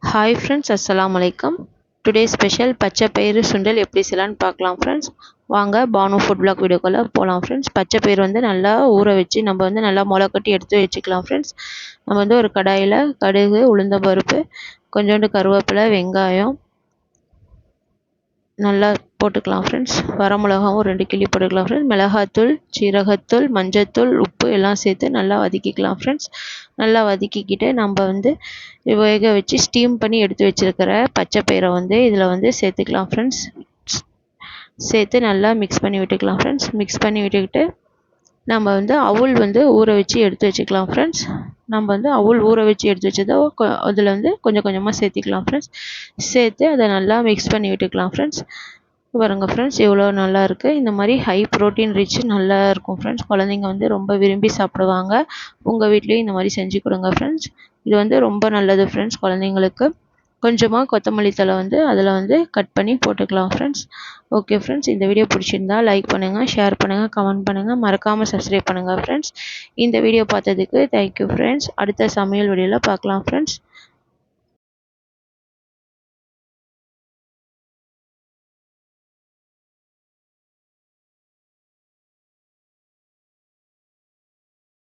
Hi friends, அஸ்ஸலாமு அலைக்கும். Today special பச்சை பயிறு சுண்டல் எப்படி செய்யலான்னு பார்க்கலாம் ஃப்ரெண்ட்ஸ். வாங்க பானு ஃபுட் பிளாக் வீடியோக்குள்ளே போகலாம் ஃப்ரெண்ட்ஸ். பச்சை பயிறு வந்து நல்லா ஊற வச்சு நம்ம வந்து நல்லா முளை கட்டி எடுத்து வச்சுக்கலாம் ஃப்ரெண்ட்ஸ். நம்ம வந்து ஒரு கடாயில் கடுகு, உளுந்தம் பருப்பு, கொஞ்சோண்டு கருவேப்பிலை, வெங்காயம் நல்லா போட்டுக்கலாம் ஃப்ரெண்ட்ஸ். வரமிளகாவும் 2 கிள்ளி போட்டுக்கலாம் ஃப்ரெண்ட்ஸ். மிளகாத்தூள், சீரகத்தூள், மஞ்சத்தூள், உப்பு எல்லாம் சேர்த்து நல்லா வதக்கிக்கலாம் ஃப்ரெண்ட்ஸ். நல்லா வதக்கிக்கிட்டு நம்ம வந்து வேக வச்சு ஸ்டீம் பண்ணி எடுத்து வச்சுருக்கிற பச்சை பயிரை வந்து இதில் வந்து சேர்த்துக்கலாம் ஃப்ரெண்ட்ஸ். சேர்த்து நல்லா மிக்ஸ் பண்ணி விட்டுக்கலாம் ஃப்ரெண்ட்ஸ். மிக்ஸ் பண்ணி விட்டுக்கிட்டு நம்ம வந்து அவுள் வந்து ஊற வச்சு எடுத்து வச்சுக்கலாம் ஃப்ரெண்ட்ஸ். நம்ம வந்து அவுள் ஊற வச்சு எடுத்து வச்சதை அதில் வந்து கொஞ்சம் கொஞ்சமாக சேர்த்திக்கலாம் ஃப்ரெண்ட்ஸ். சேர்த்து அதை நல்லா மிக்ஸ் பண்ணி விட்டுக்கலாம் ஃப்ரெண்ட்ஸ். பாருங்க ஃப்ரெண்ட்ஸ், எவ்வளோ நல்லா இருக்குது. இந்த மாதிரி ஹை ப்ரோட்டீன் ரிச் நல்லா இருக்கும் ஃப்ரெண்ட்ஸ். குழந்தைங்க வந்து ரொம்ப விரும்பி சாப்பிடுவாங்க. உங்கள் வீட்லேயும் இந்த மாதிரி செஞ்சு கொடுங்க ஃப்ரெண்ட்ஸ். இது வந்து ரொம்ப நல்லது ஃப்ரெண்ட்ஸ் குழந்தைங்களுக்கு. கொஞ்சமாக கொத்தமல்லி தழை வந்து அதில் வந்து கட் பண்ணி போட்டுக்கலாம் ஃப்ரெண்ட்ஸ். ஓகே ஃப்ரெண்ட்ஸ், இந்த வீடியோ பிடிச்சிருந்தா லைக் பண்ணுங்கள், ஷேர் பண்ணுங்கள், கமெண்ட் பண்ணுங்கள், மறக்காமல் சப்ஸ்கிரைப் பண்ணுங்கள் ஃப்ரெண்ட்ஸ். இந்த வீடியோ பார்த்ததுக்கு தேங்க்யூ ஃப்ரெண்ட்ஸ். அடுத்த சமையல் வீடியோவில் பார்க்கலாம் ஃப்ரெண்ட்ஸ்.